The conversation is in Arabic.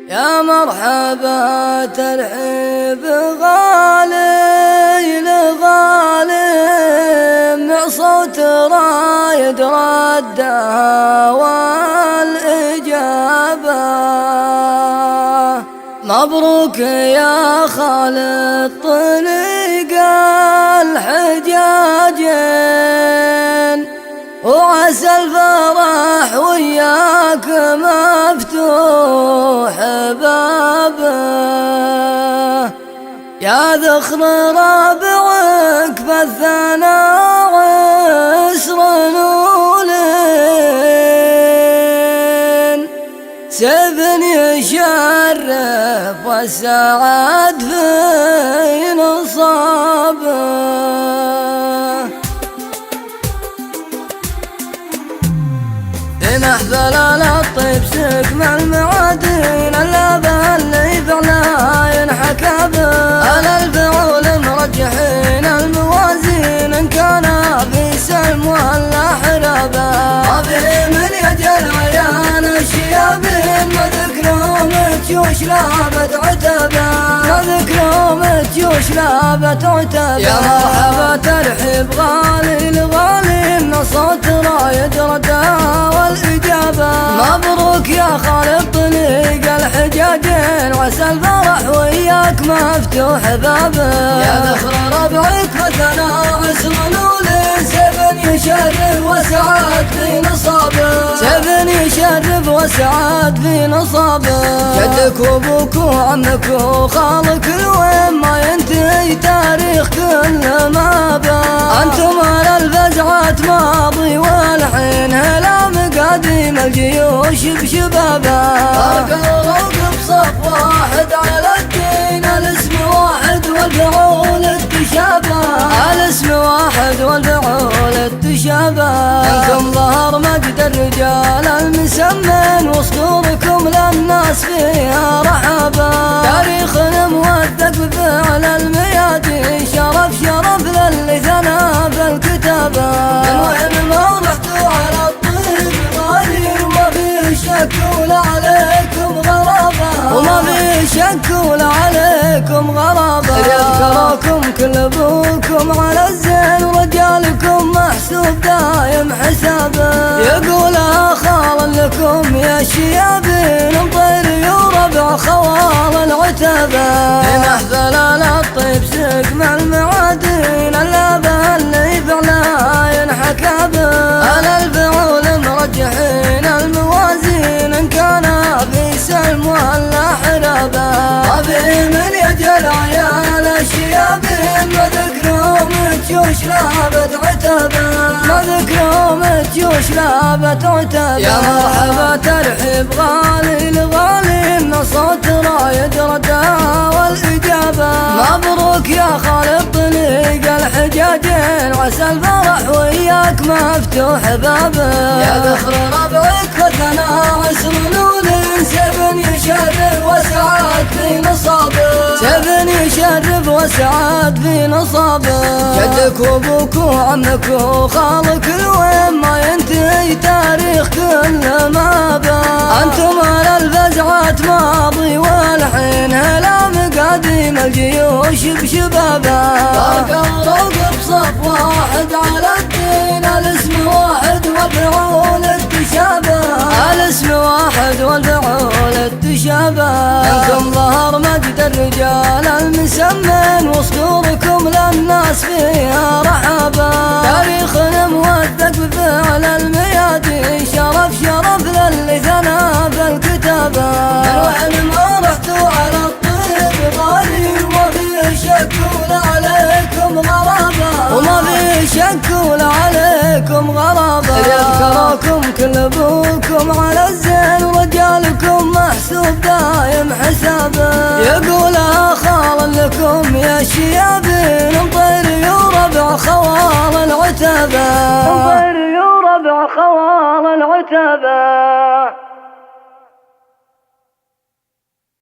يا مرحبا ترحيب غالي لغالي مع صوت رايد ردها والإجابة. مبروك يا خالد طريق الحجاجين وعسى الفرح وياك مفتوح بابه. يا ذخر ربعك بالثناء عسر نولين سبن يشرف والسعد في نصابه. نحفل الطيب سقم المعادين اللابه اللي فعلها ينحكى به على الفعول مرجحين الموازين ان كان في سلم ولا حرابه. ما فيه من يجل عيان الشيابين ما ذكرهم تجوش لابت عتبه ما ذكرهم تجوش لابت عتبه. يا مرحبا ترحيب غالي لغالي من صوت رايد ردها والإجابة. مبروك يا خالد طريق الحجاجين وعسى الفرح وياك مفتوح بابه. يا ذخر ربعك مثلا عسر نولين سبن يشرف وسعاد في نصابه سبن يشرف وسعاد في نصابه. جدك وابوك وعمك وخالك الوين ما ينتهي تاريخ كل ما بان. انتم على الفزعات ماضي والحين هلا قديم الجيوش بشبابها. فرق الروق بصف واحد على الدين الاسم واحد والفعول التشابه الاسم واحد والفعول التشابه. منكم ظهر مجد الرجال المسمين وصدوركم للناس فيها رحابه. تاريخ موثق بفعل الميادين شرف شرف للي ثنى بالكتابه. من وين ما رحتوا على وما في شك ولا عليكم غرابة وما في شك ولا عليكم غرابة. يذكركم كل ابوكم على الزين ورجالكم محسوب دايم حسابه. يقول خال لكم يا شيابين مطير وربع خوال العتبة. نحفل الطيب سقم المعادين اللابه اللي فعلها ينحكى به على الفعول مرجحين الموازين ان كان في سلم ولا حرابه. ما فيه من يجل عيال الشيابين ما ذكرهم تجوش لابت عتبه ما ذكرهم تجوش لابت عتبه. يا مرحبا ترحيب غالي لغالي من صوت رايد ردها والإجابة. مبروك يا خالد طريق الحجاجين وعسى الفرح وياك مفتوح بابه. يا ذخر ربعك مثلا عسر نولين سبن يشرف وسعاد في نصابه سبن يشرف وسعاد في نصابه. جدك وابوك وعمك وخالك الوين ما ينتهي تاريخ كل ما بان. انتم على الفزعات ماضي والحين هلا مقاديم الجيوش بشبابها. فرق الروق بصف واحد على الدين الاسم واحد والفعول التشابه الاسم واحد والفعول التشابه. منكم ظهر مجد الرجال المسمين وصدوركم للناس فيها رحابه. تاريخ موثق بفعل الميادين شرف شرف للي ثنى بالكتابه. من وين ما رحتوا على الطيب غالي وما في شك ولا عليكم غرابه وما في شك ولا عليكم غرابه. يذكركم كل ابوكم على الزين ورجالكم محسوب دايم حسابه. يقول خال لكم يا شيابين مطير وربع خوال العتبه مطير وربع خوال العتبه.